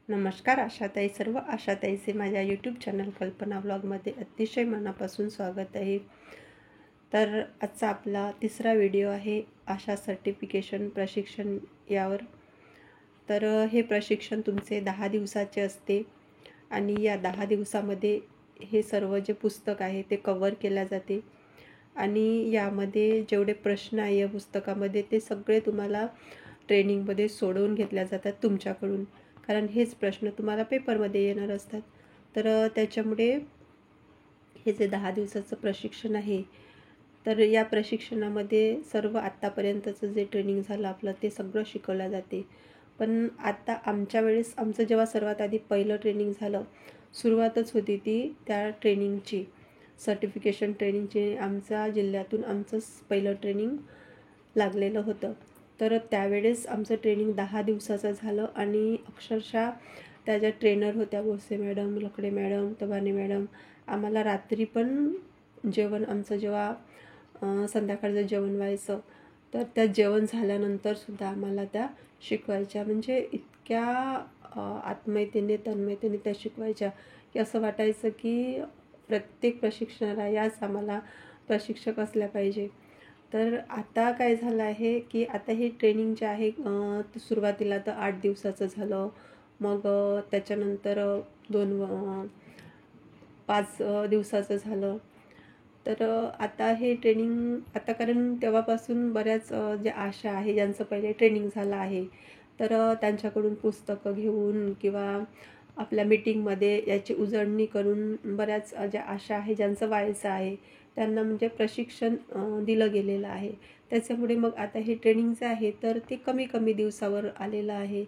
नमस्कार आशाताई. सर्व आशाताईचे माझ्या यूट्यूब चॅनल कल्पना व्लॉगमध्ये अतिशय मनापासून स्वागत आहे. तर आजचा आपला तिसरा व्हिडिओ आहे आशा सर्टिफिकेशन प्रशिक्षण यावर. तर हे प्रशिक्षण तुमचे 10 दिवसाचे असते आणि या 10 दिवसामध्ये हे सर्व जे पुस्तक आहे ते कव्हर केल्या जाते आणि यामध्ये जेवढे प्रश्न आहे या पुस्तकामध्ये ते सगळे तुम्हाला ट्रेनिंगमध्ये सोडवून घेतल्या जातात तुमच्याकडून, कारण हेच प्रश्न तुम्हाला पेपरमध्ये येणार असतात. तर त्याच्यामुळे हे जे 10 दिवसाचं प्रशिक्षण आहे, तर या प्रशिक्षणामध्ये सर्व आत्तापर्यंतचं जे ट्रेनिंग झालं आपलं ते सगळं शिकवलं जाते. पण आता आमच्या वेळेस आमचं जेव्हा सर्वात आधी पहिलं ट्रेनिंग झालं, सुरुवातच होती ती त्या ट्रेनिंगची, सर्टिफिकेशन ट्रेनिंगची. आमच्या जिल्ह्यातून आमचंच पहिलं ट्रेनिंग लागलेलं होतं. तर त्यावेळेस आमचं ट्रेनिंग 10 दिवसाचं झालं आणि अक्षरशः त्या ज्या ट्रेनर होत्या, भोसे मॅडम, लकडे मॅडम, तबाने मॅडम, आम्हाला रात्री पण जेवण आमचं जेव्हा संध्याकाळचं जेवण व्हायचं तर त्या जेवण झाल्यानंतरसुद्धा आम्हाला त्या शिकवायच्या. म्हणजे इतक्या आत्मीयतेने तन्मयतेने त्या शिकवायच्या की असं वाटायचं की प्रत्येक प्रशिक्षणाला याच आम्हाला प्रशिक्षक असल्या पाहिजे. तर आता काय झालं आहे की आता हे ट्रेनिंग जे आहे सुरुवातीला तर 8 दिवसाचं झालं, मग त्याच्यानंतर 5 दिवसाचं झालं. तर आता हे ट्रेनिंग आता, कारण तेव्हापासून बऱ्याच जे आशा आहे ज्यांचं पहिले ट्रेनिंग झालं आहे, तर त्यांच्याकडून पुस्तकं घेऊन किंवा आपल्या मीटिंगमध्ये याची उजळणी करून बऱ्याच ज्या आशा आहे ज्यांचं व्हायचं आहे त्यांना म्हणजे प्रशिक्षण दिलं गेलेलं आहे. त्याच्यामुळे मग आता हे ट्रेनिंग जे आहे तर ते कमी कमी दिवसावर आलेलं आहे.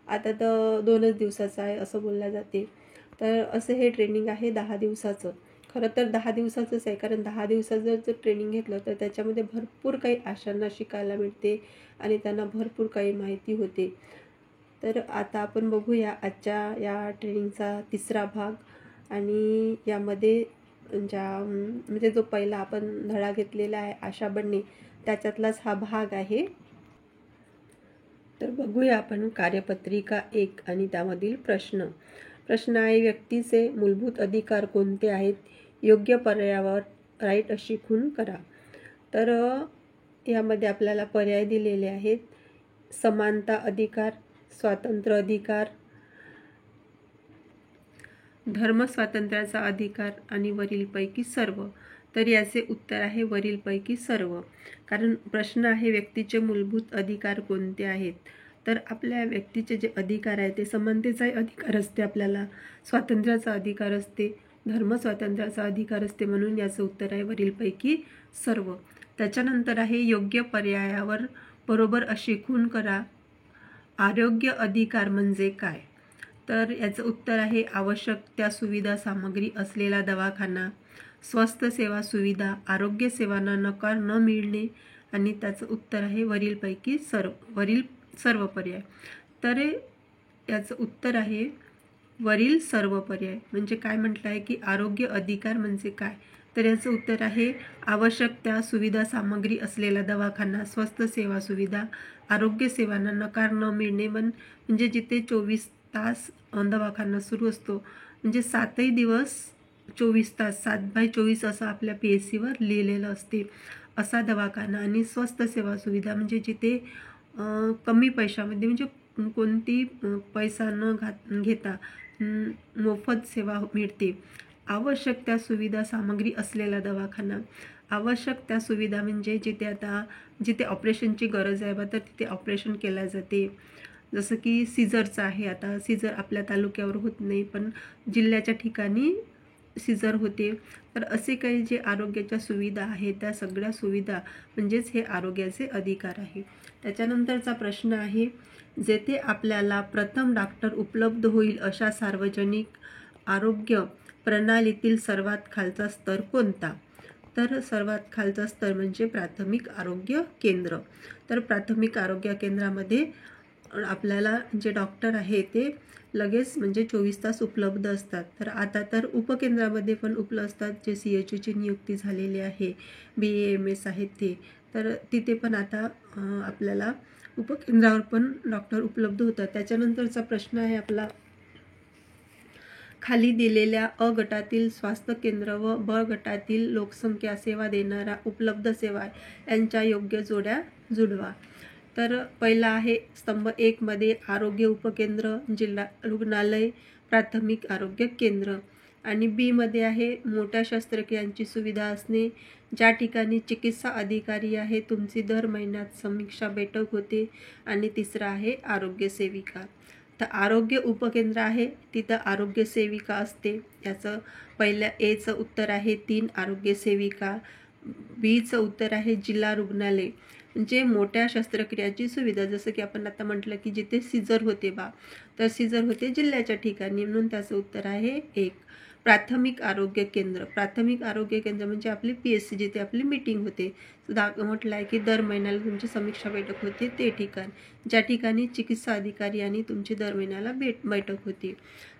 आता तर 2च दिवसाचं आहे असं बोलल्या जाते. तर असं हे ट्रेनिंग आहे 10 दिवसाचं. खरं तर 10 दिवसाचंच आहे, कारण 10 दिवसाचं जर ट्रेनिंग घेतलं तर त्याच्यामध्ये भरपूर काही आशांना शिकायला मिळते आणि त्यांना भरपूर काही माहिती होते. तर आता आपण बघूया आजच्या या ट्रेनिंगचा तिसरा भाग. आणि यामध्ये म्हणजे जो पहिला आपण धडा घेतलेला आहे आशा बनणे, त्याच्यातलाच हा भाग आहे. तर बघूया आपण कार्यपत्रिका 1 आणि त्यामधील प्रश्न आहे, व्यक्तीचे मूलभूत अधिकार कोणते आहेत? योग्य पर्यायावर राईट अशी खूण करा. तर यामध्ये आपल्याला पर्याय दिलेले आहेत: समानता अधिकार, स्वातंत्र्य अधिकार, धर्मस्वातंत्र्याचा अधिकार आणि वरीलपैकी सर्व. तर याचे उत्तर आहे वरीलपैकी सर्व. कारण प्रश्न आहे व्यक्तीचे मूलभूत अधिकार कोणते आहेत. तर आपल्या व्यक्तीचे जे अधिकार आहे ते समानतेचा अधिकार असते, आपल्याला स्वातंत्र्याचा अधिकार असते, धर्मस्वातंत्र्याचा अधिकार असते, म्हणून याचं उत्तर आहे वरीलपैकी सर्व. त्याच्यानंतर आहे योग्य पर्यायावर बरोबर अशी खूण करा. आरोग्य अधिकार म्हणजे काय? तर याचं उत्तर आहे आवश्यक त्या सुविधा सामग्री असलेला दवाखाना, स्वस्थ सेवा सुविधा, आरोग्य सेवांना नकार न मिळणे. आणि त्याचं उत्तर आहे वरील सर्व पर्याय. तर याचं उत्तर आहे वरील सर्व पर्याय. म्हणजे काय म्हटलं आहे की आरोग्य अधिकार म्हणजे काय? तर याचं उत्तर आहे आवश्यक त्या सुविधा सामग्री असलेला दवाखाना, स्वस्थ सेवा सुविधा, आरोग्य सेवांना नकार न मिळणे. म्हणजे जिथे 24 तास दवाखाना सुरू असतो, म्हणजे 7ही दिवस 24 तास, 7/24 असं आपल्या PSCवर लिहिलेलं असते, असा दवाखाना. आणि स्वस्थ सेवा सुविधा म्हणजे जिथे कमी पैशामध्ये, म्हणजे कोणती पैसा न घेता मोफत सेवा मिळते. आवश्यक त्या सुविधा सामग्री असलेला दवाखाना, आवश्यक त्या सुविधा म्हणजे जिथे ऑपरेशनची गरज आहे तर तिथे ऑपरेशन केल्या जाते. जसं की सीझरचं आहे, आता सीझर आपल्या तालुक्यावर होत नाही पण जिल्ह्याच्या ठिकाणी सीझर होते. तर असे काही जे आरोग्याच्या सुविधा आहेत त्या सगळ्या सुविधा म्हणजेच हे आरोग्याचे अधिकार आहे. त्याच्यानंतरचा प्रश्न आहे, जेथे आपल्याला प्रथम डॉक्टर उपलब्ध होईल अशा सार्वजनिक आरोग्य प्रणालीतील सर्वात खालचा स्तर कोणता? तर सर्वात खालचा स्तर म्हणजे प्राथमिक आरोग्य केंद्र. तर प्राथमिक आरोग्य केंद्रामध्ये आपल्याला जे डॉक्टर आहे ते लगेच म्हणजे 24 तास उपलब्ध असतात. तर आता तर उपकेंद्रामध्ये पण उपलब्ध असतात, जे CHOची नियुक्ती झालेली आहे, BAMS आहेत ते. तर तिथे पण आता आपल्याला उपकेंद्रावर पण डॉक्टर उपलब्ध होतात. त्याच्यानंतरचा प्रश्न आहे आपला, खाली दिलेल्या अ गटातील स्वास्थ्य केंद्र व ब गटातील लोकसंख्या सेवा देणारा उपलब्ध सेवा यांच्या योग्य जोड्या जुळवा. तर पहिला आहे स्तंभ 1 मध्ये आरोग्य उपकेंद्र, जिल्हा रुग्णालय, प्राथमिक आरोग्य केंद्र. आणि बी मध्ये आहे मोठ्या शस्त्रक्रियांची सुविधा असणे, ज्या ठिकाणी चिकित्सा अधिकारी आहे, तुमची दर महिन्यात समीक्षा बैठक होते. आणि तिसरा आहे आरोग्य सेविका. तर आरोग्य उपकेंद्र आहे, तिथं आरोग्य सेविका असते. याचं पहिल्या एचं उत्तर आहे 3 आरोग्य सेविका. बीचं उत्तर आहे जिल्हा रुग्णालय, म्हणजे मोठ्या शस्त्रक्रियाची सुविधा. जसं की आपण आता म्हटलं की जिथे सीझर होते तर सीझर होते जिल्ह्याच्या ठिकाणी, म्हणून त्याचं उत्तर आहे 1. प्राथमिक आरोग्य केंद्र. प्राथमिक आरोग्य केंद्र म्हणजे आपली PSC, जिथे आपली मीटिंग होते. म्हटलं आहे की दर महिन्याला तुमची समीक्षा बैठक होते ते ठिकाण, ज्या ठिकाणी चिकित्सा अधिकारी आणि तुमची दर महिन्याला बैठक होती.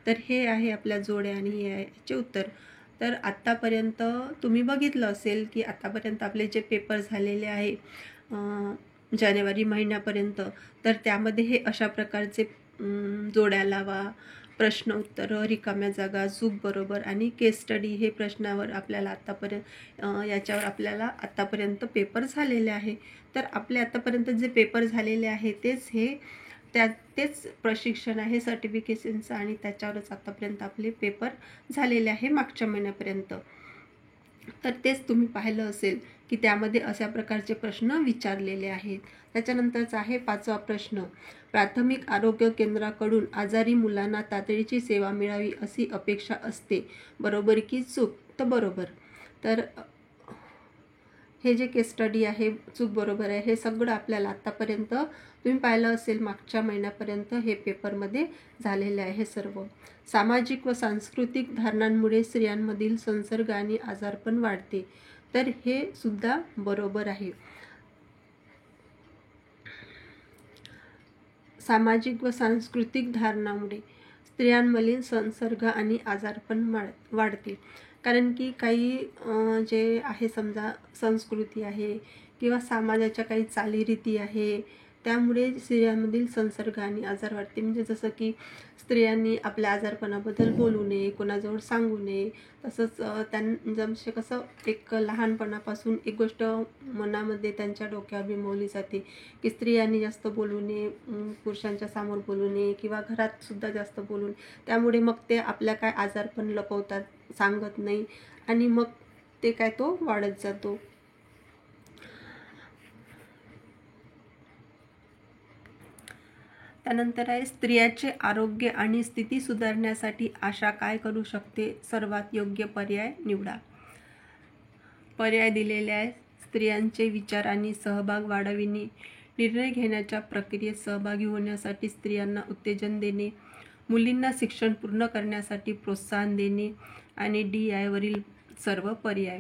तर हे आहे आपल्या जोड्या आणि हे आहे याचे उत्तर. तर आत्तापर्यंत तुम्ही बघितलं असेल की आत्तापर्यंत आपले जे पेपर झालेले आहे जानेवारी महिन्यापर्यंत, तर त्यामध्ये हे अशा प्रकारचे जोड्या लावा, प्रश्न उत्तर, रिकाम्या जागा, चूक बरोबर आणि केस स्टडी हे प्रश्नावर आपल्याला याच्यावर आपल्याला आत्तापर्यंत पेपर झालेले आहे. तर आपले आत्तापर्यंत जे पेपर झालेले आहे तेच प्रशिक्षण आहे सर्टिफिकेशनचं, आणि त्याच्यावरच आत्तापर्यंत आपले पेपर झालेले आहे मागच्या महिन्यापर्यंत. तर तेच तुम्ही पाहिलं असेल की त्यामध्ये अशा प्रकारचे प्रश्न विचारलेले आहेत. त्याच्यानंतरचा आहे 5वा प्रश्न. प्राथमिक आरोग्य केंद्राकडून आजारी मुलांना तातडीची सेवा मिळावी अशी अपेक्षा असते, बरोबर की चूक? तर बरोबर. तर हे जे केस स्टडी आहे, चूक बरोबर आहे, हे सगळं आपल्याला आत्तापर्यंत तुम्ही पाहिलं असेल मागच्या महिन्यापर्यंत हे पेपरमध्ये झालेले आहे सर्व. सामाजिक व सांस्कृतिक धारणांमुळे स्त्रियांमधील संसर्ग आणि आजारपण वाढते. तर हे सुद्धा बरोबर आहे. सामाजिक व सांस्कृतिक धारणामुळे स्त्रियांमधील संसर्ग आणि आजारपण वाढते. कारण की काही जे आहे समजा संस्कृती आहे किंवा समाजाच्या काही चालीरीती आहे, त्यामुळे स्त्रियांमधील संसर्ग आणि आजार वाढते. म्हणजे जसं की स्त्रियांनी आपल्या आजारपणाबद्दल बोलू नये, कोणाजवळ सांगू नये. तसंच जसे कसं एक लहानपणापासून एक गोष्ट मनामध्ये त्यांच्या डोक्यावर बिंबवली जाते की स्त्रियांनी जास्त बोलू नये, पुरुषांच्या समोर बोलू नये किंवा घरातसुद्धा जास्त बोलू नये. त्यामुळे मग ते आपल्या काय आजारपण लपवतात, सांगत नाही, आणि मग ते काय तो वाढत जातो. त्यानंतर आहे स्त्रियांचे आरोग्य आणि स्थिती सुधारण्यासाठी आशा काय करू शकते? सर्वात योग्य पर्याय निवडा. पर्याय दिलेले आहे. स्त्रियांचे विचार आणि सहभाग वाढविणे, निर्णय घेण्याच्या प्रक्रियेत सहभागी होण्यासाठी स्त्रियांना उत्तेजन देणे, मुलींना शिक्षण पूर्ण करण्यासाठी प्रोत्साहन देणे, आणि डी आहे वरील सर्व पर्याय.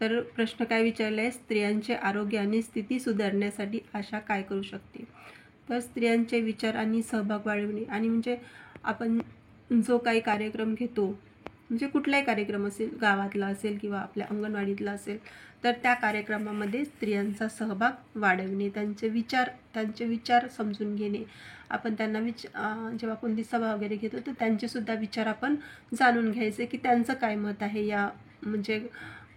तर प्रश्न काय विचारला आहे? स्त्रियांचे आरोग्य आणि स्थिती सुधारण्यासाठी आशा काय करू शकते? तर स्त्रियांचे विचार आणि सहभाग वाढविणे, आणि म्हणजे आपण जो काही कार्यक्रम घेतो, म्हणजे कुठलाही कार्यक्रम असेल, गावातला असेल किंवा आपल्या अंगणवाडीतला असेल, तर त्या कार्यक्रमामध्ये स्त्रियांचा सहभाग वाढविणे, त्यांचे विचार समजून घेणे. आपण त्यांना जेव्हा कोणती सभा वगैरे घेतो तर त्यांचेसुद्धा विचार आपण जाणून घ्यायचे की त्यांचं काय मत आहे, या म्हणजे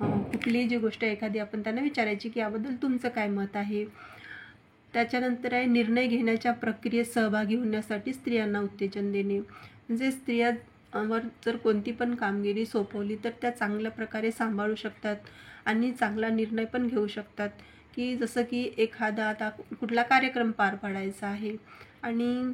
कुठलीही जी गोष्ट एखादी आपण त्यांना विचारायची की याबद्दल तुमचं काय मत आहे. त्याच्यानंतर आहे निर्णय घेण्याच्या प्रक्रियेत सहभागी होण्यासाठी स्त्रियांना उत्तेजन देणे. म्हणजे स्त्रियांवर जर कोणती पण कामगिरी सोपवली तर त्या चांगल्या प्रकारे सांभाळू शकतात आणि चांगला निर्णय पण घेऊ शकतात. की जसं की एखादा आता कुठला कार्यक्रम पार पाडायचा आहे आणि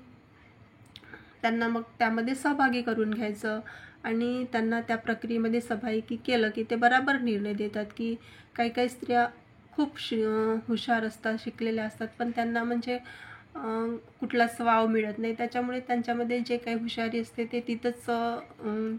त्यांना मग त्यामध्ये सहभागी करून घ्यायचं, आणि त्यांना त्या प्रक्रियेमध्ये सहभागी केलं की ते बरोबर निर्णय देतात. की काही स्त्रिया खूप हुशार असतात, शिकलेल्या असतात, पण त्यांना म्हणजे कुठलाच वाव मिळत नाही. त्याच्यामुळे त्यांच्यामध्ये जे काही हुशारी असते ते तिथंच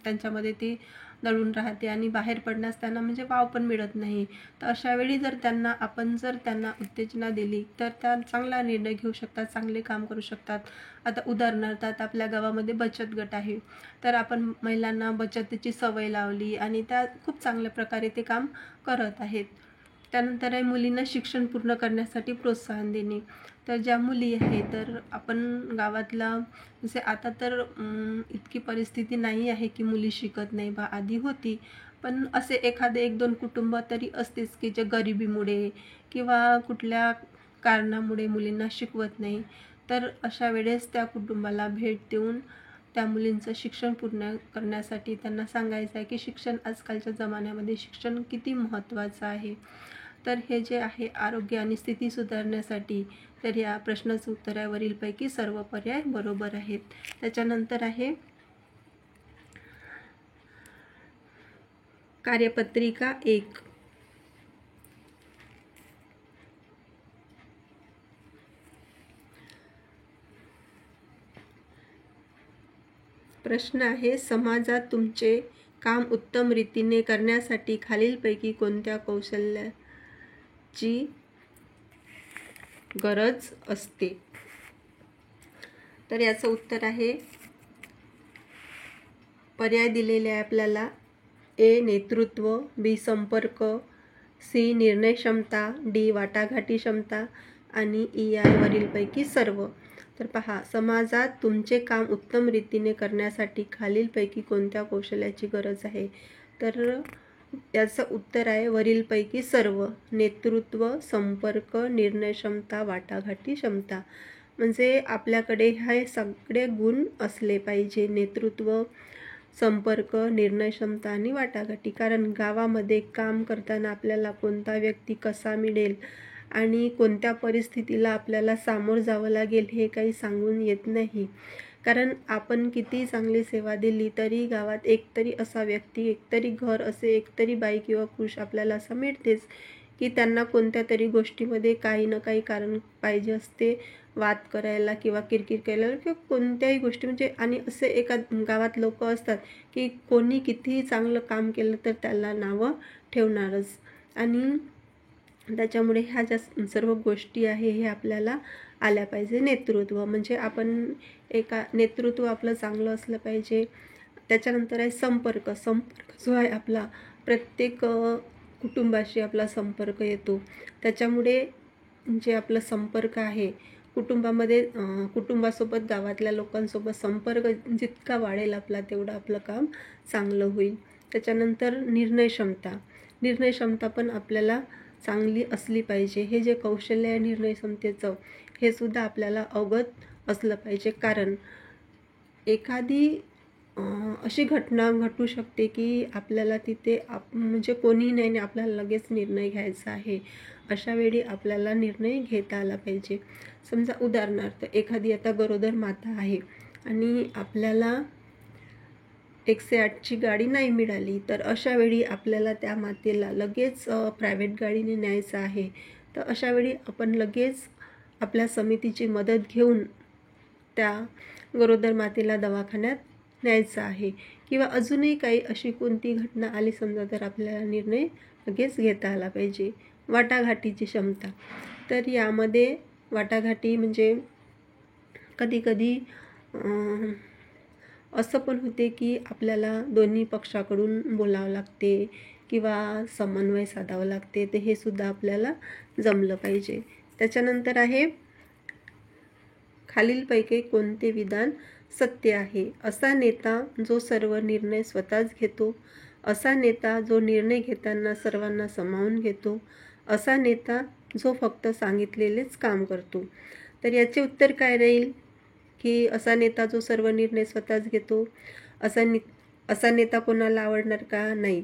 त्यांच्यामध्ये ती दडून राहते आणि बाहेर पडण्यास त्यांना म्हणजे वाव पण मिळत नाही. तर अशावेळी जर त्यांना उत्तेजना दिली तर त्या चांगला निर्णय घेऊ शकतात, चांगले काम करू शकतात. आता उदाहरणार्थ आता आपल्या गावामध्ये बचत गट आहे, तर आपण महिलांना बचतीची सवय लावली आणि त्या खूप चांगल्या प्रकारे ते काम करत आहेत. त्यानंतर आहे मुलींना शिक्षण पूर्ण करण्यासाठी प्रोत्साहन देणे. तर ज्या मुली आहे, तर आपण गावातला जसे आता तर इतकी परिस्थिती नाही आहे की मुली शिकत नाही बा, आधी होती. पण असे एखादे 1-2 कुटुंब तरी असतेच की जे गरिबीमुळे किंवा कुठल्या कारणामुळे मुलींना शिकवत नाही. तर अशा वेळेस त्या कुटुंबाला भेट देऊन त्या मुलींचं शिक्षण पूर्ण करण्यासाठी त्यांना सांगायचं आहे की शिक्षण आजकालच्या जमान्यामध्ये शिक्षण किती महत्त्वाचं आहे. तर हे जे आहे आरोग्य आणि स्थिती सुधारण्यासाठी, तर या प्रश्नाचं उत्तर आहे वरीलपैकी सर्व पर्याय बरोबर आहेत. त्याच्यानंतर आहे कार्यपत्रिका 1. प्रश्न आहे, समाजात तुमचे काम उत्तम रीतीने करण्यासाठी खालीलपैकी कोणत्या कौशल्याची गरज असते? तर याचं उत्तर आहे, पर्याय दिलेले आहे आपल्याला. ए नेतृत्व, बी संपर्क, सी निर्णय क्षमता, डी वाटाघाटी क्षमता आणि ई आहे वरीलपैकी सर्व. तर पहा, समाजात तुमचे काम उत्तम रीतीने करण्यासाठी खालीलपैकी कोणत्या कौशल्याची गरज आहे? तर याचं उत्तर आहे वरीलपैकी सर्व. नेतृत्व, संपर्क, निर्णय क्षमता, वाटाघाटी क्षमता. म्हणजे आपल्याकडे हे सगळे गुण असले पाहिजे. नेतृत्व, संपर्क, निर्णय क्षमता आणि वाटाघाटी. कारण गावामध्ये काम करताना आपल्याला कोणता व्यक्ती कसा मिळेल आणि कोणत्या परिस्थितीला आपल्याला सामोरं जावं लागेल हे काही सांगून येत नाही. कारण आपण किती चांगली सेवा दिली तरी गावात एकतरी असा व्यक्ती, एकतरी घर असे, एकतरी बाई किंवा पुरुष आपल्याला असं मिळतेच की त्यांना कोणत्या तरी गोष्टीमध्ये काही ना काही कारण पाहिजे असते, वाद करायला किंवा किरकिर करायला किंवा कोणत्याही गोष्टी. म्हणजे आणि असे एका गावात लोक असतात की कोणी कितीही चांगलं काम केलं तर त्याला नावं ठेवणारच. आणि त्याच्यामुळे ह्या ज्या सर्व गोष्टी आहे हे आपल्याला आल्या पाहिजे. नेतृत्व म्हणजे आपण नेतृत्व आपलं चांगलं असलं पाहिजे. त्याच्यानंतर आहे संपर्क. संपर्क जो आहे आपला प्रत्येक कुटुंबाशी आपला संपर्क येतो. त्याच्यामुळे जे आपलं संपर्क आहे कुटुंबामध्ये, कुटुंबासोबत गावातल्या लोकांसोबत संपर्क जितका वाढेल आपला तेवढं आपलं काम चांगलं होईल. त्याच्यानंतर निर्णय क्षमता. निर्णय क्षमता पण आपल्याला चांगली असली पाहिजे. हे जे कौशल्य आहे निर्णय क्षमतेचं, हे सुद्धा आपल्याला अवगत असलं पाहिजे. कारण एखादी अशी घटना घटू शकते की आपल्याला तिथे म्हणजे कोणी नाही, आपल्याला लगेच निर्णय घ्यायचा आहे. अशा वेळी आपल्याला निर्णय घेता आला पाहिजे. समजा उदाहरणार्थ एखादी आता गरोदर माता आहे आणि आपल्याला 108ची गाडी नाही मिळाली, तर अशा वेळी आपल्याला त्या मातेला लगेच प्रायव्हेट गाडीने न्यायचं आहे. तर अशा वेळी आपण लगेच आपल्या समितीची मदत घेऊन त्या गरोदर मातेला दवाखान्यात न्यायचं आहे. किंवा अजूनही काही अशी कोणती घटना आली समजा, तर आपल्याला निर्णय लगेच घेता आला पाहिजे. वाटाघाटीची क्षमता. तर यामध्ये वाटाघाटी म्हणजे कधीकधी असं पण होते की आपल्याला दोन्ही पक्षाकडून बोलावं लागते किंवा समन्वय साधावं लागते. तर हे सुद्धा आपल्याला जमलं पाहिजे. त्याच्यानंतर आहे खालीलपैकी कोणते विधान सत्य आहे? असा नेता जो सर्व निर्णय स्वतःच घेतो. असा नेता जो निर्णय घेताना सर्वांना सामावून घेतो. असा नेता जो फक्त सांगितलेलेच काम करतो. तर याचे उत्तर काय राहील की असा नेता जो सर्व निर्णय स्वतःच घेतो. असा नेता कोणाला आवडणार का? नाही.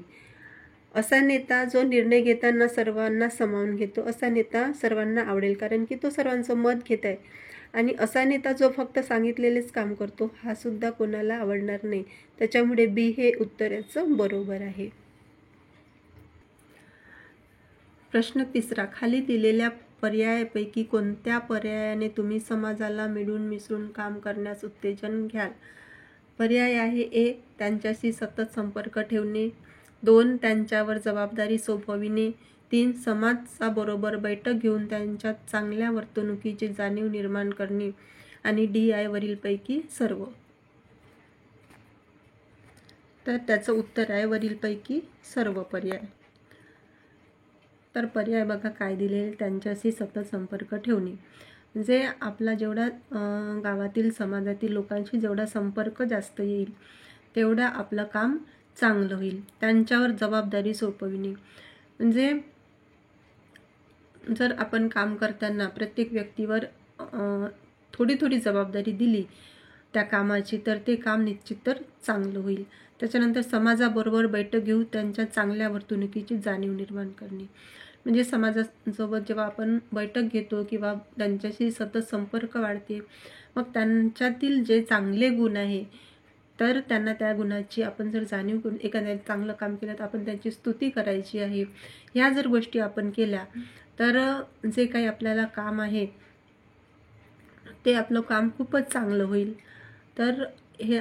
असा नेता जो निर्णय घेताना सर्वांना सामावून घेतो, असा नेता सर्वांना आवडेल, कारण की तो सर्वांचं मत घेत आहे. आणि असा नेता जो फक्त सांगितलेलेच काम करतो, हा सुद्धा कोणाला आवडणार नाही. त्याच्यामुळे बी हे उत्तर याचं बरोबर आहे. प्रश्न 3. खाली दिलेल्या पर्यायापैकी कोणत्या पर्यायाने तुम्ही समाजाला मिळून मिसळून काम करण्यास उत्तेजन घ्याल? पर्याय आहे ए त्यांच्याशी सतत संपर्क ठेवणे, 2 त्यांच्यावर जबाबदारी सोपविणे, 3 समाजाबरोबर बैठक घेऊन त्यांच्यात चांगल्या वर्तणुकीची जाणीव निर्माण करणे आणि डी आहे वरीलपैकी सर्व. तर त्याचं उत्तर आहे वरीलपैकी सर्व पर्याय. तर पर्याय बघा काय दिलेले, त्यांच्याशी सतत संपर्क ठेवणे. म्हणजे आपला जेवढा गावातील समाजातील लोकांशी जेवढा संपर्क जास्त येईल तेवढं आपलं काम चांगलं होईल. त्यांच्यावर जबाबदारी सोपविणे म्हणजे जर आपण काम करताना प्रत्येक व्यक्तीवर थोडी थोडी जबाबदारी दिली त्या कामाची तर ते काम निश्चित तर चांगलं होईल. त्याच्यानंतर समाजाबरोबर बैठक घेऊन त्यांच्या चांगल्या वर्तणुकीची जाणीव निर्माण करणे म्हणजे समाजासोबत जेव्हा आपण बैठक घेतो किंवा त्यांच्याशी सतत संपर्क वाढते मग त्यांच्यातील जे चांगले गुण आहे तर त्यांना त्या गुणाची आपण जर जाणीव करून एखाद्या चांगलं काम केलं तर आपण त्यांची स्तुती करायची आहे. ह्या जर गोष्टी आपण केल्या तर जे काही आपल्याला काम आहे ते आपलं काम खूपच चांगलं होईल. तर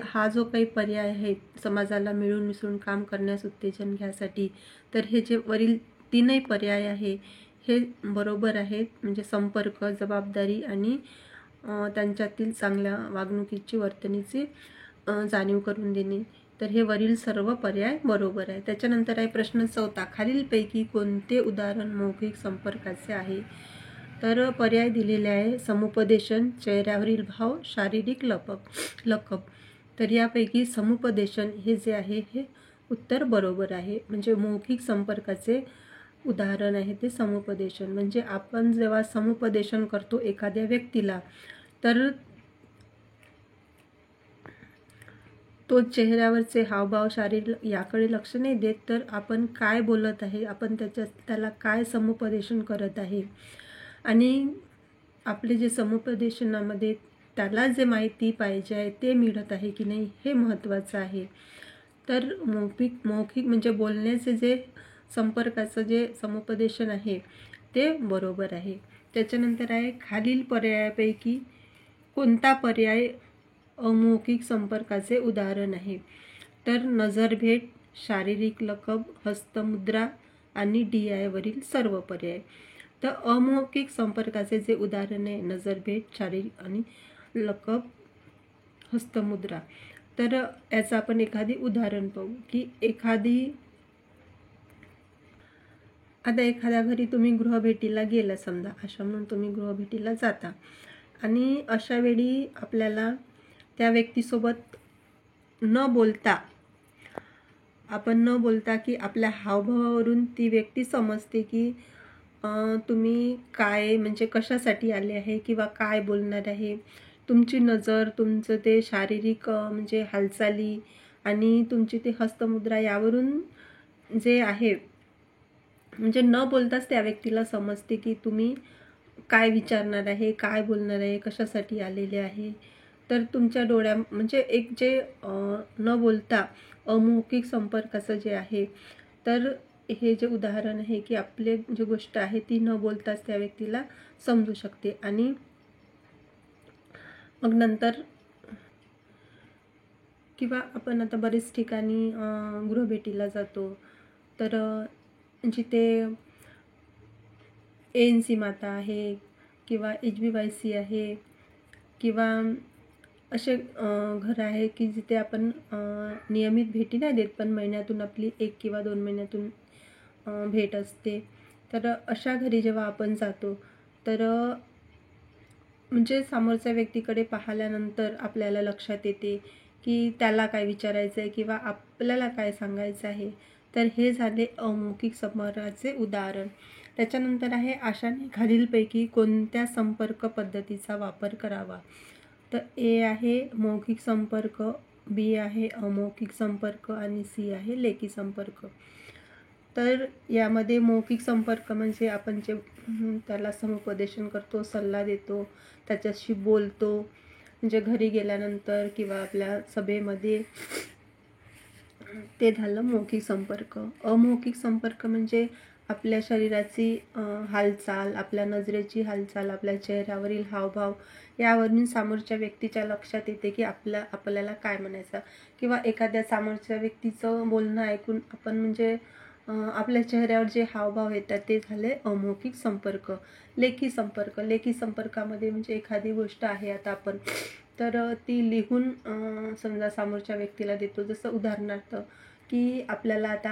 हा जो काही पर्याय आहे समाजाला मिळून मिसळून काम करण्यास उत्तेजन घ्यासाठी तर हे जे वरील तीनही पर्याय आहे हे बरोबर आहेत. म्हणजे संपर्क, जबाबदारी आणि त्यांच्यातील चांगल्या वागणुकीची वर्तणुकीची जाणीव करून देणे तर हे वरील सर्व पर्याय बरोबर आहे. त्याच्यानंतर आहे प्रश्न 4 खालीलपैकी कोणते उदाहरण मौखिक संपर्काचे आहे. तर पर्याय दिलेले आहे समुपदेशन, चेहऱ्यावरील भाव, शारीरिक लकब. तर यापैकी समुपदेशन हे जे आहे हे उत्तर बरोबर आहे. म्हणजे मौखिक संपर्काचे उदाहरण आहे ते समुपदेशन. म्हणजे आपण जेव्हा समुपदेशन करतो एखाद्या व्यक्तीला तर तो चेहऱ्यावरचे हावभाव, शारीर याकडे लक्ष नाही देत तर आपण काय बोलत आहे, आपण त्याला काय समुपदेशन करत आहे आणि आपले जे समुपदेशनामध्ये त्याला जे माहिती पाहिजे आहे ते मिळत आहे की नाही हे महत्त्वाचं आहे. तर मौखिक म्हणजे बोलण्याचे जे संपर्काचं जे समुपदेशन आहे ते बरोबर आहे. त्याच्यानंतर आहे खालील पर्यायापैकी कोणता पर्याय अमौखिक संपर्काचे उदाहरण आहे. तर नजरभेट, शारीरिक लकब, हस्तमुद्रा आणि DI वरील सर्व पर्याय. तर अमौखिक संपर्काचे जे उदाहरण आहे नजरभेट, शारीरिक आणि लकब, हस्तमुद्रा. तर याचं आपण एखादी उदाहरण पाहू की आता एखाद्या घरी तुम्ही गृहभेटीला गेला, समजा आश्रम म्हणून तुम्ही गृहभेटीला जाता आणि अशा वेळी आपल्याला त्या व्यक्तीसोबत न बोलता की आपल्या हावभावावरून ती व्यक्ती समजते की तुम्ही काय म्हणजे कशासाठी आले आहे किंवा काय बोलणार आहे. तुमची नजर, तुमचं ते शारीरिक म्हणजे हालचाली आणि तुमची ते हस्तमुद्रा यावरून जे आहे म्हणजे न बोलताच त्या व्यक्तीला समजते की तुम्ही काय विचारणार आहे, काय बोलणार आहे, कशासाठी आलेले आहे. तर तुमच्या डोळ्या म्हणजे एक जे न बोलता अमौखिक संपर्काचं जे आहे तर हे जे उदाहरण आहे की आपली जी गोष्ट आहे ती न बोलताच त्या व्यक्तीला समजू शकते. आणि मग नंतर किंवा आपण आता बरेच ठिकाणी गृहभेटीला जातो तर जिथे ANC माता आहे किंवा HBYC आहे किंवा असे घरं आहे की जिथे आपण नियमित भेटी नाही देत पण महिन्यातून आपली 1 किंवा 2 महिन्यातून भेट असते. तर अशा घरी जेव्हा आपण जातो तर म्हणजे समोरच्या व्यक्तीकडे पाहिल्यानंतर आपल्याला लक्षात येते की त्याला काय विचारायचं आहे किंवा आपल्याला काय सांगायचं आहे. तर हे झाले अमौखिक संपर्काचे उदाहरण. त्याच्यानंतर आहे आशाने खालीलपैकी कोणत्या संपर्क पद्धतीचा वापर करावा. तर A आहे मौखिक संपर्क, B आहे अमौखिक संपर्क आणि C आहे लेखी संपर्क. तर यामध्ये मौखिक संपर्क म्हणजे आपण जे त्याला समुपदेशन करतो, सल्ला देतो, त्याच्याशी बोलतो म्हणजे घरी गेल्यानंतर किंवा आपल्या सभेमध्ये, ते झालं मौखिक संपर्क. अमौखिक संपर्क म्हणजे आपल्या शरीराची हालचाल, आपल्या नजरेची हालचाल, आपल्या चेहऱ्यावरील हावभाव यावरून समोरच्या व्यक्तीच्या लक्षात येते की आपल्याला काय म्हणायचं किंवा एखाद्या समोरच्या व्यक्तीचं बोलणं ऐकून आपण म्हणजे आपल्या चेहऱ्यावर जे हावभाव येतात ते झाले अमौखिक संपर्क. लेखी संपर्कामध्ये म्हणजे एखादी गोष्ट आहे आता आपण तर ती लिहून समजा समोरच्या व्यक्तीला देतो. जसं उदाहरणार्थ की आपल्याला आता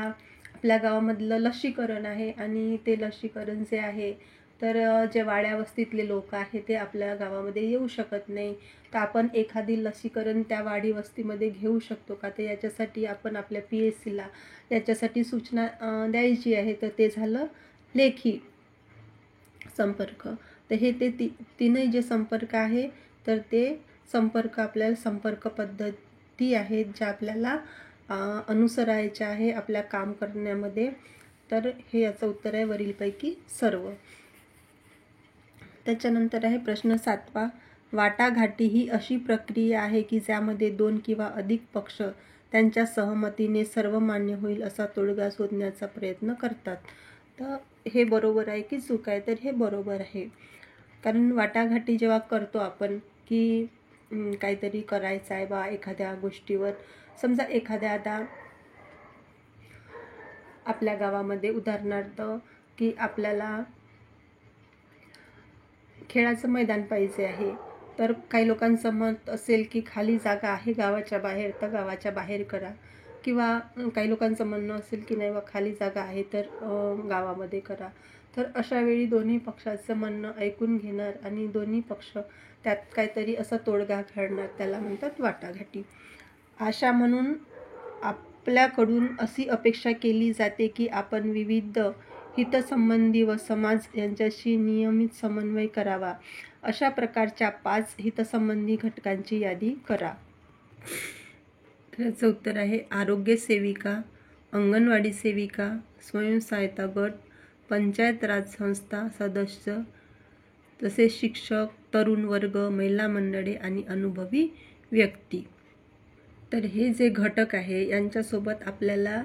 आपल्या गावामधलं लसीकरण आहे आणि ते लसीकरण जे आहे तर जे वाड्या वस्तीतले लोक आहेत ते आपल्या गावामध्ये येऊ शकत नाही, तर आपण एखादी लसीकरण त्या वाडी वस्तीमध्ये घेऊ शकतो का? तर याच्यासाठी आपण आपल्या PSCला याच्यासाठी सूचना द्यायची आहे. तर ते झालं लेखी संपर्क. तर हे ते तीनही जे संपर्क आहे तर ते संपर्क आपल्याला संपर्क पद्धती आहेत ज्या आपल्याला अनुसरायच्या आहे आपल्या काम करण्यामध्ये. तर हे याचं उत्तर आहे वरीलपैकी सर्व. त्याच्यानंतर आहे प्रश्न 7वा. वाटाघाटी ही अशी प्रक्रिया आहे की ज्यामध्ये 2 किंवा अधिक पक्ष त्यांच्या सहमतीने सर्व मान्य होईल असा तोडगा शोधण्याचा प्रयत्न करतात. तर हे बरोबर आहे की चूक आहे? तर हे बरोबर आहे. कारण वाटाघाटी जेव्हा करतो आपण की काहीतरी करायचं आहे बा एखाद्या गोष्टीवर, समजा एखाद्या आता आपल्या गावामध्ये उदाहरणार्थ की आपल्याला खेळाचं मैदान पाहिजे आहे, तर काही लोकांचं मत असेल की खाली जागा आहे गावाच्या बाहेर तर गावाच्या बाहेर करा, किंवा काही लोकांचं म्हणणं असेल की नाही बा खाली जागा आहे तर गावामध्ये करा. तर अशा वेळी दोन्ही पक्षाचं म्हणणं ऐकून घेणार आणि दोन्ही पक्ष त्यात काहीतरी असा तोडगा काढणार, त्याला म्हणतात वाटाघाटी. आशा म्हणून आपल्याकडून अशी अपेक्षा केली जाते की आपण विविध हितसंबंधी व समाज यांच्याशी नियमित समन्वय करावा. अशा प्रकारच्या 5 हितसंबंधी घटकांची यादी करा. त्याचं उत्तर आहे आरोग्य सेविका, अंगणवाडी सेविका, स्वयंसहायता गट, पंचायत राज संस्था सदस्य, तसेच शिक्षक, तरुण वर्ग, महिला मंडळे आणि अनुभवी व्यक्ती. तर हे जे घटक आहे यांच्यासोबत आपल्याला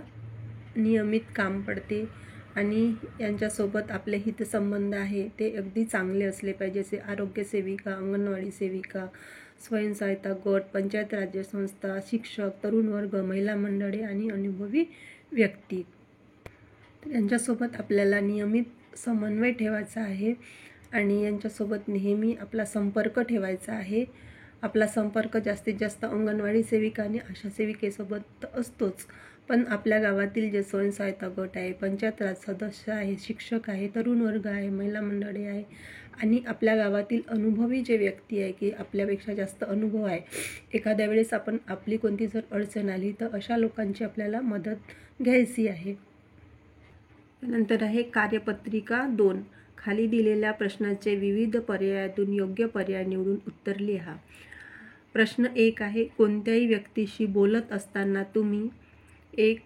नियमित काम पडते आणि यांच्यासोबत आपले हितसंबंध आहे ते अगदी चांगले असले पाहिजे. जसे आरोग्य सेविका, अंगणवाडी सेविका, स्वयंसहायता गट, पंचायत राज्य संस्था, शिक्षक, तरुण वर्ग, महिला मंडळे आणि अनुभवी व्यक्ती. तर यांच्यासोबत आपल्याला नियमित समन्वय ठेवायचा आहे आणि यांच्यासोबत नेहमी आपला संपर्क ठेवायचा आहे. आपला संपर्क जास्तीत जास्त अंगणवाडी सेविका आणि आशा सेविकेसोबत असतोच, पण आपल्या गावातील जे स्वयंसहायता गट आहे, पंचायत राज सदस्य आहे, शिक्षक आहे, तरुण वर्ग आहे, महिला मंडळे आहे आणि आपल्या गावातील अनुभवी जे व्यक्ती आहे की आपल्यापेक्षा जास्त अनुभव आहे, एखाद्या वेळेस आपली कोणती जर अडचण आली तर अशा लोकांची आपल्याला मदत घ्यायची आहे. नंतर आहे कार्यपत्रिका 2. खाली दिलेल्या प्रश्नाचे विविध पर्यायातून योग्य पर्याय निवडून उत्तर लिहा. प्रश्न 1 आहे कोणत्याही व्यक्तीशी बोलत असताना तुम्ही 1.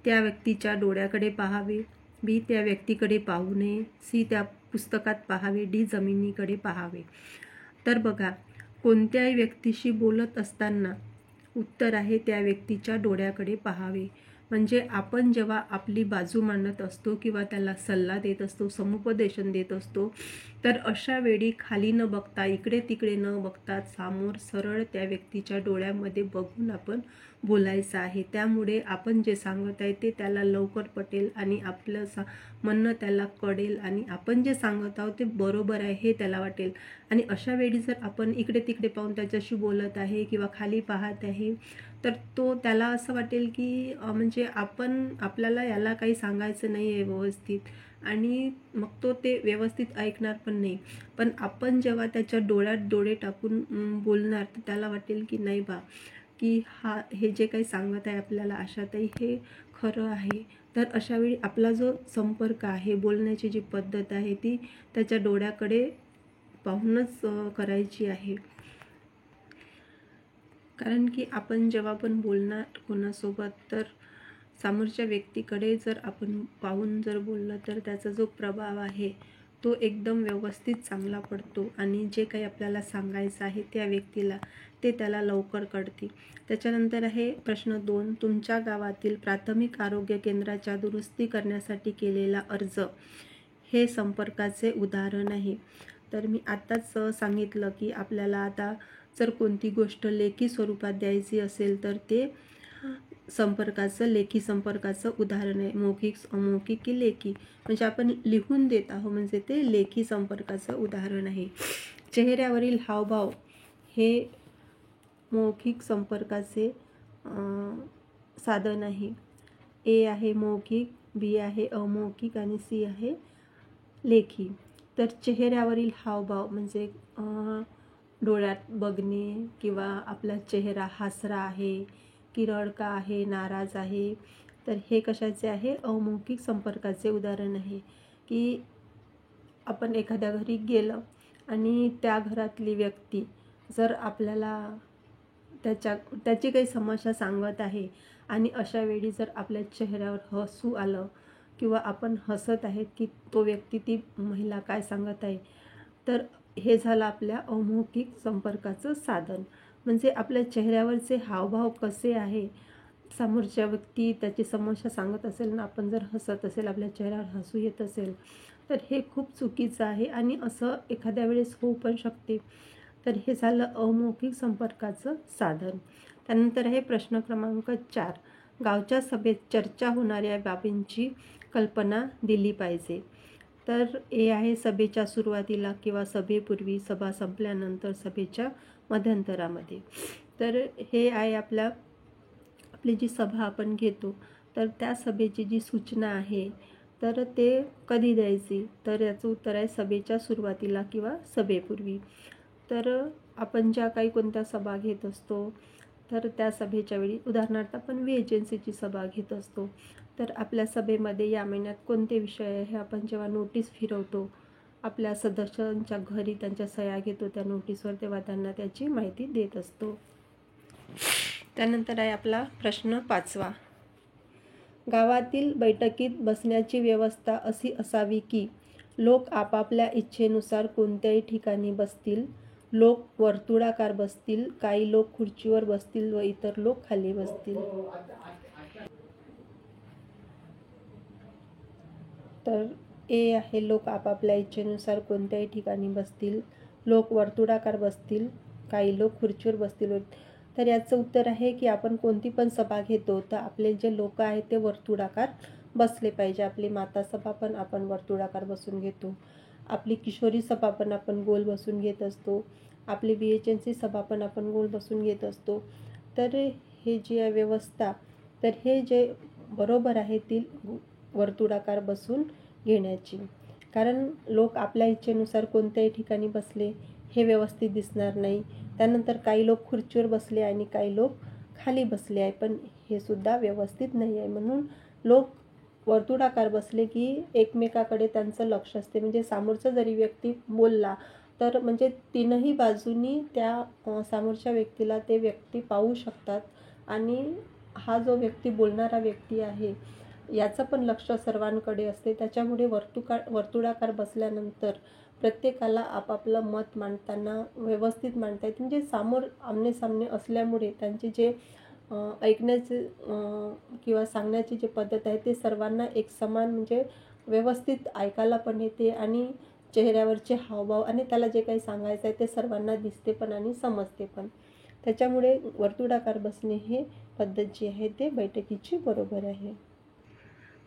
त्या व्यक्तीच्या डोळ्याकडे पाहावे, B. त्या व्यक्तीकडे पाहू नये, C. त्या पुस्तकात पाहावे, D. जमिनीकडे पाहावे. तर बघा, कोणत्याही व्यक्तीशी बोलत असताना उत्तर आहे त्या व्यक्तीच्या डोळ्याकडे पाहावे. म्हणजे आपण जेव्हा आपली बाजू मांडत असतो किंवा त्याला सल्ला देत असतो, समुपदेशन देत असतो, तर अशा वेळी खाली न बघता, इकडे तिकडे न बघता समोर सरळ त्या व्यक्तीच्या डोळ्यामध्ये बघून आपण बोलायचं आहे. त्यामुळे आपण जे सांगत आहे ते त्याला लवकर पटेल आणि आपलं म्हणणं त्याला कळेल आणि आपण जे सांगत आहोत ते बरोबर आहे हे त्याला वाटेल. आणि अशा वेळी जर आपण इकडे तिकडे पाहून त्याच्याशी बोलत आहे किंवा खाली पाहत आहे तर त्याला असं वाटेल की म्हणजे आपल्याला याला काही सांगायचं नाही आहे व्यवस्थित आणि मग ते व्यवस्थित ऐकणार पण नाही. पण आपण जेव्हा त्याच्या डोळ्यात डोळे टाकून बोलणार तर त्याला वाटेल की नाही बा की हे जे काही सांगत आहे आपल्याला आशाताई हे खरं आहे. तर अशावेळी आपला जो संपर्क आहे, बोलण्याची जी पद्धत आहे ती त्याच्या डोळ्याकडे पाहूनच करायची आहे. कारण की आपण जेव्हा पण बोलणार कोणासोबत तर समोरच्या व्यक्तीकडे जर आपण पाहून जर बोललं तर त्याचा जो प्रभाव आहे तो एकदम व्यवस्थित चांगला पडतो आणि जे काही आपल्याला सांगायचं आहे त्या व्यक्तीला ते त्याला लवकर कळते. त्याच्यानंतर आहे प्रश्न 2. तुमच्या गावातील प्राथमिक आरोग्य केंद्राच्या दुरुस्ती करण्यासाठी केलेला अर्ज हे संपर्काचे उदाहरण आहे. तर मी आत्ताच सांगितलं की आपल्याला आता जर कोणती गोष्ट लेखी स्वरूपात द्यायची असेल तर ते लेखी संपर्काचं उदाहरण आहे. मौखिक, अमौखिक की लेखी, म्हणजे आपण लिहून देत आहोत म्हणजे ते लेखी संपर्काचं उदाहरण आहे. चेहऱ्यावरील हावभाव हे मौखिक संपर्काचे साधन आहे. A आहे मौखिक, B आहे अमौखिक आणि C आहे लेखी. तर चेहऱ्यावरील हावभाव म्हणजे डोळ्यात बघणे किंवा आपला चेहरा हसरा आहे की रडका आहे, नाराज आहे, तर हे कशाचे आहे? अमौखिक संपर्काचे उदाहरण आहे. की आपण एखाद्या घरी गेलं आणि त्या घरातली व्यक्ती जर आपल्याला त्याची काही समस्या सांगत आहे आणि अशा वेळी जर आपल्या चेहऱ्यावर हसू आलं किंवा आपण हसत आहेत की तो व्यक्ती, ती महिला काय सांगत आहे, तर हे झालं आपल्या अमौखिक संपर्काचं साधन. म्हणजे आपल्या चेहऱ्यावरचे हावभाव कसे आहे, समोरच्या व्यक्ती त्याची समस्या सांगत असेल ना आपण जर हसत असेल, आपल्या चेहऱ्यावर हसू येत असेल, तर हे खूप चुकीचं आहे आणि असं एखाद्या वेळेस होऊ पण शकते. तर हे झालं अमौखिक संपर्काचं साधन. त्यानंतर आहे प्रश्न क्रमांक 4. गावच्या सभेत चर्चा होणाऱ्या बाबींची कल्पना दिली पाहिजे. तर हे आहे सभेच्या सुरुवातीला किंवा सभेपूर्वी, सभा संपल्यानंतर, सभेच्या मध्यंतरामध्ये. तर हे आहे आपली जी सभा आपण घेतो, तर त्या सभेची जी सूचना आहे तर ते कधी द्यायची, तर याचं उत्तर आहे सभेच्या सुरुवातीला किंवा सभेपूर्वी. तर आपण ज्या काही कोणत्या सभा घेत असतो, तर त्या सभेच्या वेळी उदाहरणार्थ आपण एजन्सीची सभा घेत असतो, तर आपल्या सभेमध्ये या महिन्यात कोणते विषय आहे हे आपण जेव्हा नोटीस फिरवतो आपल्या सदस्यांच्या घरी, त्यांच्या सह्या घेतो त्या नोटीसवर, तेव्हा त्यांना त्याची माहिती देत असतो. त्यानंतर आहे आपला प्रश्न 5. गावातील बैठकीत बसण्याची व्यवस्था अशी असावी की लोक आपापल्या इच्छेनुसार कोणत्याही ठिकाणी बसतील. लोक वर्तुळाकार बसतील, काही लोक खुर्चीवर बसतील व इतर लोक खाली बसतील. तर ए आहे लोक आपापल्या इच्छेनुसार कोणत्याही ठिकाणी बसतील, लोक वर्तुळाकार बसतील, काही लोक खुर्चीवर बसतील. तर याचं उत्तर आहे की आपण कोणती पण सभा घेतो तर आपले जे लोक आहेत ते वर्तुळाकार बसले पाहिजे. आपली माता सभा पण आपण वर्तुळाकार बसून घेतो, आपली किशोरी सभा पण आपण गोल बसून घेत असतो, आपली BHNC सभा पण आपण गोल बसून घेत असतो. तर हे जी आहे व्यवस्था, तर हे जे बरोबर आहे ती वर्तुळाकार बसून घेण्याची. कारण लोक आपल्या इच्छेनुसार कोणत्याही ठिकाणी बसले हे व्यवस्थित दिसणार नाही. त्यानंतर काही लोक खुर्चीवर बसले आणि काही लोक खाली बसले आहे, पण हे सुद्धा व्यवस्थित नाही आहे. म्हणून लोक वर्तुळाकार बसले की एकमेकाकडे त्यांचं लक्ष असते. म्हणजे समोरचा जरी व्यक्ती बोलला तर म्हणजे तीनही बाजूनी त्या समोरच्या व्यक्तीला ते व्यक्ती पाहू शकतात आणि हा जो व्यक्ती बोलणारा व्यक्ती आहे याचं पण लक्ष सर्वांकडे असते. त्याच्यामुळे वर्तुळाकार बसल्यानंतर प्रत्येकाला आपापलं मत मांडताना व्यवस्थित मांडता येते. म्हणजे समोर आमनेसामने असल्यामुळे त्यांचे जे ऐकण्याचे किंवा सांगण्याची जी पद्धत आहे ते सर्वांना एक समान म्हणजे व्यवस्थित ऐकायला पण येते आणि चेहऱ्यावरचे हावभाव आणि त्याला जे काही सांगायचं आहे ते सर्वांना दिसते पण आणि समजते पण. त्याच्यामुळे वर्तुळाकार बसणे हे पद्धत जी आहे ते बैठकीची बरोबर आहे.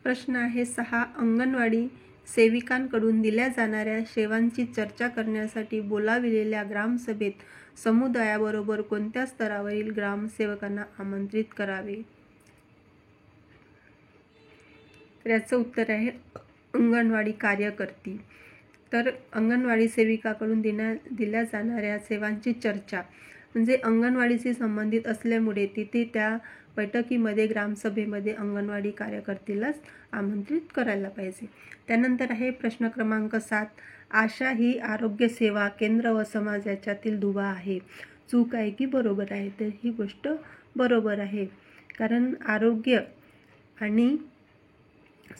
प्रश्न आहे 6. अंगणवाडी सेविकांकडून दिल्या जाणाऱ्या सेवांची चर्चा करण्यासाठी बोलाविलेल्या ग्रामसभेत समुदायाबरोबर कोणत्या स्तरावरील ग्रामसेवकांना आमंत्रित करावे. तर याचं उत्तर आहे अंगणवाडी कार्यकर्ती. तर अंगणवाडी सेविकाकडून दिल्या जाणाऱ्या सेवांची चर्चा म्हणजे अंगणवाडीशी संबंधित असल्यामुळे तिथे त्या बैठकीमध्ये, ग्रामसभेमध्ये अंगणवाडी कार्यकर्तीलाच आमंत्रित करायला पाहिजे. त्यानंतर आहे प्रश्न क्रमांक 7. आशा ही आरोग्य सेवा केंद्र व समाज याच्यातील दुवा आहे. चूक आहे की बरोबर आहे? तर ही गोष्ट बरोबर आहे, कारण आरोग्य आणि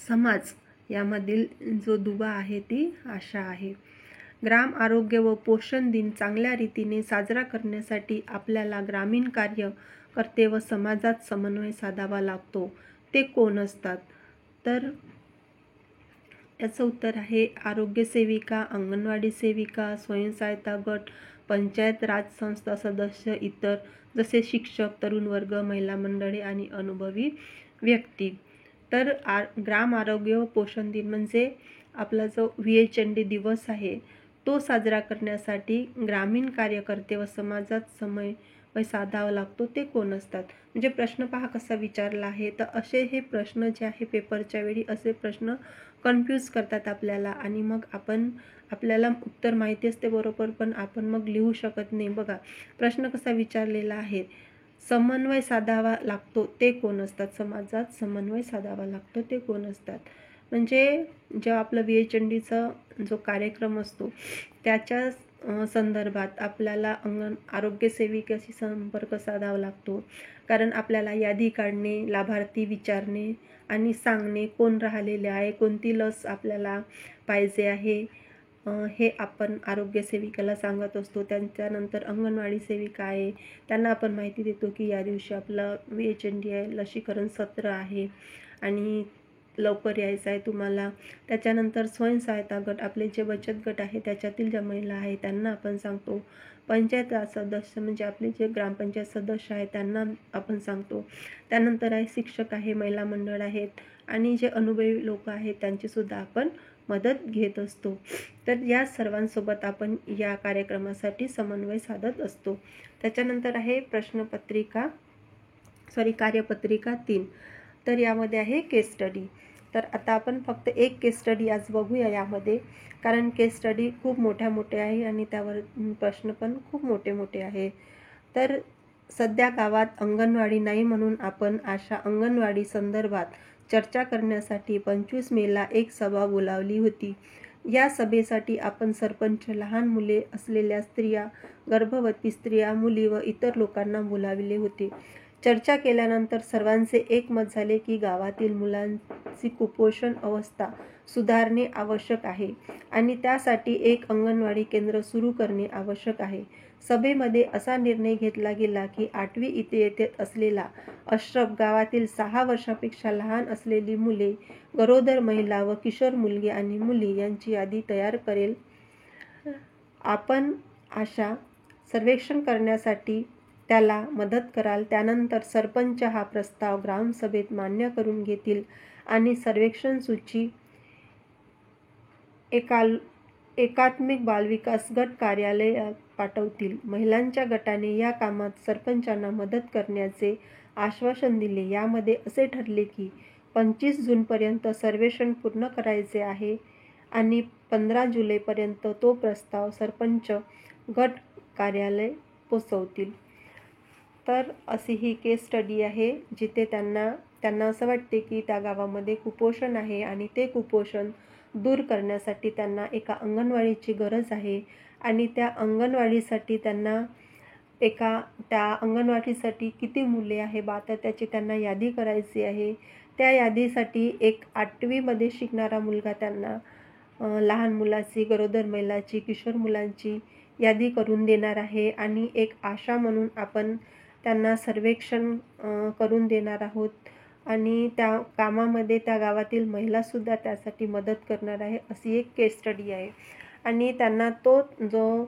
समाज यामधील जो दुवा आहे ती आशा आहे. ग्राम आरोग्य व पोषण दिन चांगल्या रीतीने साजरा करण्यासाठी आपल्याला ग्रामीण कार्यकर्ते व समाजात समन्वय साधावा लागतो. ते कोण असतात? तर याचं उत्तर आहे आरोग्य सेविका, अंगणवाडी सेविका, स्वयंसहायता गट, पंचायत राज संस्था सदस्य, इतर जसे शिक्षक, तरुण वर्ग, महिला मंडळे आणि अनुभवी व्यक्ती. तर ग्राम आरोग्य व पोषण दिन म्हणजे आपला जो VHND दिवस आहे तो साजरा करण्यासाठी ग्रामीण कार्यकर्ते व समाजात व साधावा लागतो ते कोण असतात. म्हणजे प्रश्न पहा कसा विचारला आहे. तर असे हे प्रश्न जे आहे पेपरच्या वेळी असे प्रश्न कन्फ्यूज करतात आपल्याला आणि मग आपल्याला उत्तर माहिती असते बरोबर, पण आपण मग लिहू शकत नाही. बघा प्रश्न कसा विचारलेला आहे. समन्वय साधावा लागतो ते कोण असतात. समाजात समन्वय साधावा लागतो ते कोण असतात. म्हणजे जेव्हा आपलं VHNDचा जो कार्यक्रम असतो त्याच्या संदर्भात आपल्याला आरोग्य सेविकाशी संपर्क साधावा लागतो. कारण आपल्याला यादी काढणे, लाभार्थी विचारणे आणि सांगणे कोण राहिलेले आहे, कोणती लस आपल्याला पाहिजे आहे, हे आपण आरोग्य सेविकेला सांगत असतो. त्याच्यानंतर अंगणवाडी सेविका आहे, त्यांना आपण माहिती देतो की या दिवशी आपलं VHND आहे, लसीकरण सत्र आहे आणि लवकर यायचं आहे तुम्हाला. त्याच्यानंतर स्वयंसहायता गट, आपले जे बचत गट आहे त्याच्यातील ज्या महिला आहे त्यांना आपण सांगतो. पंचायत सदस्य म्हणजे आपले जे ग्रामपंचायत सदस्य आहे त्यांना आपण सांगतो. त्यानंतर आहे शिक्षक आहे, महिला मंडळ आहेत आणि जे अनुभवी लोक आहेत त्यांचीसुद्धा आपण मदत घेत असतो. तर या सर्वांसोबत आपण या कार्यक्रमासाठी समन्वय साधत असतो. त्याच्यानंतर आहे कार्यपत्रिका 3. तर यामध्ये आहे केस स्टडी. तर आता आपण फक्त एक केस स्टडी आज बघूया यामध्ये, कारण केस स्टडी खूप मोठे आहे आणि त्यावर प्रश्न पण खूप मोठे आहे. तर सध्या गावात अंगणवाडी नाही म्हणून आपण अशा अंगणवाडी संदर्भात चर्चा करण्यासाठी 25 मेला एक सभा बोलावली होती. या सभेसाठी आपण सरपंच, लहान मुले असलेल्या स्त्रिया, गर्भवती स्त्रिया, मुली व इतर लोकांना बोलाविले होते. चर्चा केल्यानंतर सर्वांचे एकमत झाले की गावातील मुलांची कुपोषण अवस्था सुधारणे आवश्यक आहे आणि त्यासाठी एक अंगणवाडी केंद्र सुरू करणे आवश्यक आहे. सभेमध्ये असा निर्णय घेतला गेला की 8वी इयत्तेत असलेला अश्रफ गावातील 6 वर्षापेक्षा लहान असलेली मुले, गरोदर महिला व किशोर मुलगे आणि मुली यांची यादी तयार करेल. आपण अशा सर्वेक्षण करण्यासाठी त्याला मदत कराल. त्यानंतर सरपंच हा प्रस्ताव ग्रामसभेत मान्य करून घेतील आणि सर्वेक्षण सूची एकात्मिक बालविकास गट कार्यालयात पाठवतील. महिलांच्या गटाने या कामात सरपंचांना मदत करण्याचे आश्वासन दिले. यामध्ये असे ठरले की 25 जूनपर्यंत सर्वेक्षण पूर्ण करायचे आहे आणि 15 जुलैपर्यंत तो प्रस्ताव सरपंच गट कार्यालय पोचवतील. तर अशी ही केस स्टडी आहे जिथे त्यांना असं वाटते की त्या गावामध्ये कुपोषण आहे आणि ते कुपोषण दूर करण्यासाठी त्यांना एका अंगणवाडीची गरज आहे आणि त्या अंगणवाडीसाठी त्या अंगणवाडीसाठी किती मुले आहे तर त्याची त्यांना यादी करायची आहे. त्या यादीसाठी एक 8वीमध्ये शिकणारा मुलगा त्यांना लहान मुलाची, गरोदर महिलाची, किशोर मुलांची यादी करून देणार आहे आणि एक आशा म्हणून आपण त्यांना सर्वेक्षण करून देणार आहोत आणि त्या कामामध्ये त्या गावातील महिलासुद्धा त्यासाठी मदत करणार आहे. अशी एक केस स्टडी आहे आणि त्यांना तो जो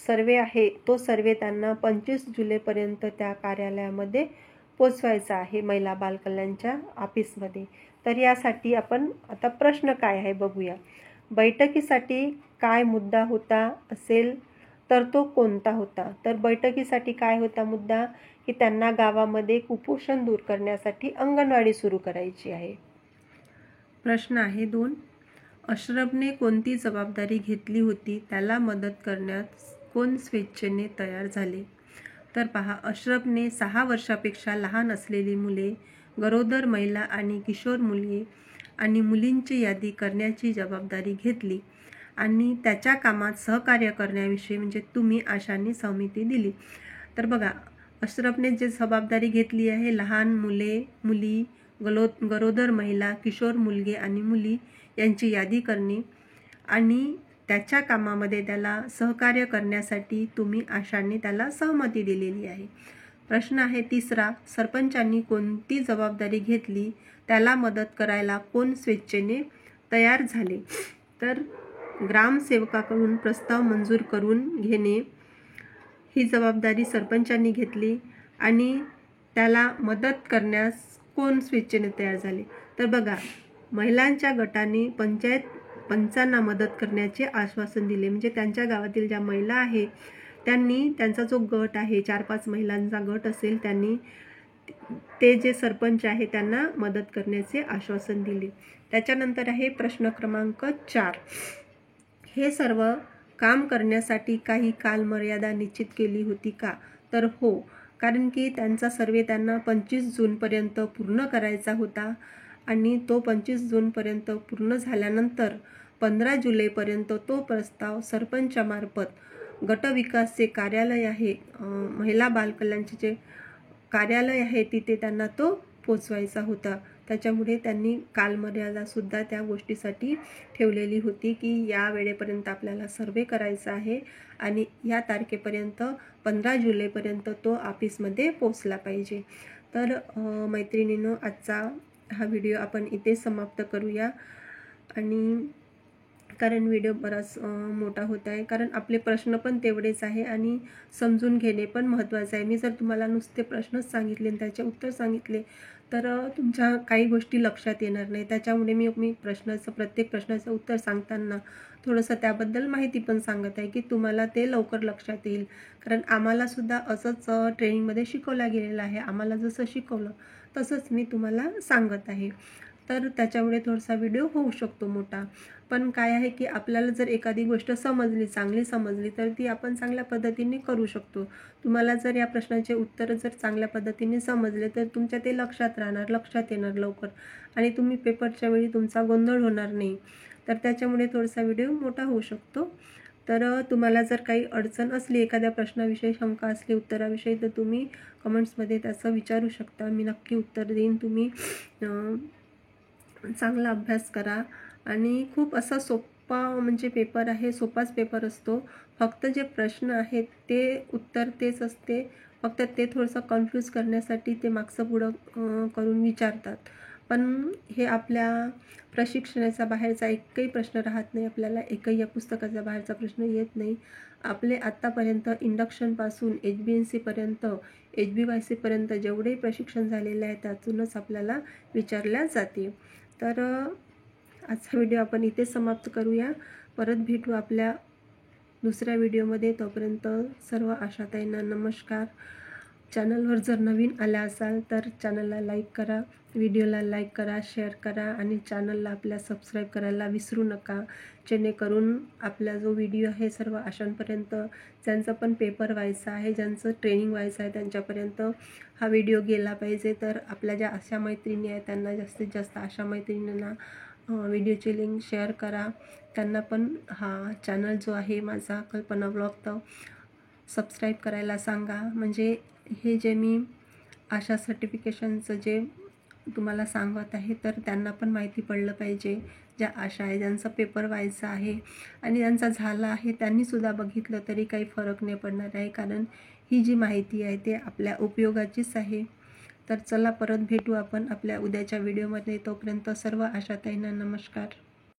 सर्वे आहे तो सर्वे त्यांना 25 जुलैपर्यंत त्या कार्यालयामध्ये पोचवायचा आहे, महिला बालकल्याणच्या ऑफिसमध्ये. तर यासाठी आपण आता प्रश्न काय आहे बघूया. बैठकीसाठी काय मुद्दा होता असेल तर तो कोणता होता. तर बैठकीसाठी काय होता मुद्दा की त्यांना गावामध्ये कुपोषण दूर करण्यासाठी अंगणवाडी सुरू करायची आहे. प्रश्न आहे 2. अश्रफने कोणती जबाबदारी घेतली होती, त्याला मदत करण्यास कोण स्वेच्छेने तयार झाले. तर पहा, अश्रफने 6 वर्षापेक्षा लहान असलेली मुले, गरोदर महिला आणि किशोर मुलगे आणि मुलींची यादी करण्याची जबाबदारी घेतली आणि त्याच्या कामात सहकार्य करण्याविषयी म्हणजे तुम्ही आशांनी सहमती दिली. तर बघा, अश्रफने जे जबाबदारी घेतली आहे, लहान मुले, मुली, गरोदर महिला, किशोर मुलगे आणि मुली यांची यादी करणे आणि त्याच्या कामामध्ये त्याला सहकार्य करण्यासाठी तुम्ही आशांनी त्याला सहमती दिलेली आहे. प्रश्न आहे 3. सरपंचांनी कोणती जबाबदारी घेतली, त्याला मदत करायला कोण स्वेच्छेने तयार झाले. तर ग्रामसेवकाकडून प्रस्ताव मंजूर करून घेणे ही जबाबदारी सरपंचांनी घेतली आणि त्याला मदत करण्यास कोण स्वेच्छेने तयार झाले. तर बघा, महिलांच्या गटाने पंचांना मदत करण्याचे आश्वासन दिले. म्हणजे त्यांच्या गावातील ज्या महिला आहे त्यांनी त्यांचा जो गट आहे 4-5 महिलांचा गट असेल, त्यांनी ते जे सरपंच आहे त्यांना मदत करण्याचे आश्वासन दिले. त्याच्यानंतर आहे प्रश्न क्रमांक 4. हे सर्व काम करण्यासाठी काही कालमर्यादा निश्चित केली होती का? तर हो, कारण की त्यांचा सर्वे त्यांना 25 जूनपर्यंत पूर्ण करायचा होता आणि तो 25 जूनपर्यंत पूर्ण झाल्यानंतर 15 जुलैपर्यंत तो प्रस्ताव सरपंचामार्फत गटविकासचे कार्यालय आहे, महिला बालकल्याणचे जे कार्यालय आहे तिथे त्यांना तो पोचवायचा होता. त्याच्यामुळे त्यांनी कालमर्यादासुद्धा त्या गोष्टीसाठी ठेवलेली होती की या वेळेपर्यंत आपल्याला सर्वे करायचा आहे आणि या तारखेपर्यंत 15 जुलैपर्यंत तो ऑफिसमध्ये पोचला पाहिजे. तर मैत्रिणींनो, आजचा हा व्हिडिओ आपण इथे समाप्त करूया. आणि कारण व्हिडिओ बराच मोठा होत आहे, कारण आपले प्रश्न पण तेवढेच आहे आणि समजून घेणे पण महत्त्वाचं आहे. मी जर तुम्हाला नुसते प्रश्नच सांगितले आणि त्याचे उत्तर सांगितले तर तुमच्या काही गोष्टी लक्षात येणार नाही. त्याच्यामुळे मी प्रत्येक प्रश्नाचं उत्तर सांगताना थोडंसं त्याबद्दल माहिती पण सांगत आहे की तुम्हाला ते लवकर लक्षात येईल. कारण आम्हालासुद्धा असंच ट्रेनिंगमध्ये शिकवलं गेलेलं आहे. आम्हाला जसं शिकवलं तसंच मी तुम्हाला सांगत आहे. तर त्याच्यामुळे थोडासा व्हिडिओ होऊ शकतो मोठा. पण काय आहे की आपल्याला जर एखादी गोष्ट चांगली समजली तर ती आपण चांगल्या पद्धतीने करू शकतो. तुम्हाला जर या प्रश्नाचे उत्तर जर चांगल्या पद्धतीने समजले तर तुमच्या ते लक्षात राहणार, लक्षात येणार लवकर आणि तुम्ही पेपरच्या वेळी तुमचा गोंधळ होणार नाही. तर त्याच्यामुळे थोडासा व्हिडिओ मोठा होऊ शकतो. तर तुम्हाला जर काही अडचण असली, एखाद्या प्रश्नाविषयी शंका असली उत्तराविषयी, तर तुम्ही कमेंट्समध्ये त्याचं विचारू शकता. मी नक्की उत्तर देईन. तुम्ही चांगला अभ्यास करा आणि खूप असा सोपा म्हणजे पेपर आहे, सोपाच पेपर असतो. फक्त जे प्रश्न आहेत ते उत्तर तेच असते, फक्त ते थोडंसं कन्फ्यूज करण्यासाठी ते मागचं पुढं करून विचारतात. पण हे आपल्या प्रशिक्षणाचा बाहेरचा एकही प्रश्न राहत नाही. आपल्याला एकही या पुस्तकाचा बाहेरचा प्रश्न येत नाही. आपले आत्तापर्यंत इंडक्शनपासून HBNCपर्यंत HBYCपर्यंत जेवढे प्रशिक्षण झालेले आहे त्यातूनच आपल्याला विचारल्या जाते. तर आजचा व्हिडिओ आपण इथे समाप्त करूया. परत भेटू आपल्या दुसऱ्या व्हिडिओमध्ये. तोपर्यंत सर्व आशाताईंना नमस्कार. चॅनलवर जर नवीन आल्या असाल तर चॅनलला लाईक करा, व्हिडिओला लाईक करा, शेअर करा आणि चॅनलला आपल्या सबस्क्राईब करायला विसरू नका. जेणेकरून आपला जो व्हिडिओ आहे सर्व आशांपर्यंत, ज्यांचं पण पेपर व्हायचा आहे, ज्यांचं ट्रेनिंग व्हायचं आहे त्यांच्यापर्यंत हा व्हिडिओ गेला पाहिजे. तर आपल्या ज्या आशा मैत्रिणी आहेत त्यांना जास्तीत जास्त आशा मैत्रिणींना व्हिडिओची लिंक शेअर करा. त्यांना पण हा चॅनल जो आहे माझा कल्पना ब्लॉग तो सबस्क्राईब करायला सांगा. म्हणजे हे जे मी आशा सर्टिफिकेशनचं जे तुम्हाला सांगत आहे तर त्यांना पण माहिती पडलं पाहिजे. ज्या आशा आहे, ज्यांचा पेपर व्हायचा आहे आणि ज्यांचा झाला आहे त्यांनीसुद्धा बघितलं तरी काही फरक नाही पडणार आहे. कारण ही जी माहिती आहे ते आपल्या उपयोगाचीच आहे. तर चला परत भेटू आपण आपल्या उद्याच्या व्हिडिओमध्ये. तोपर्यंत सर्व आशाताईंना नमस्कार.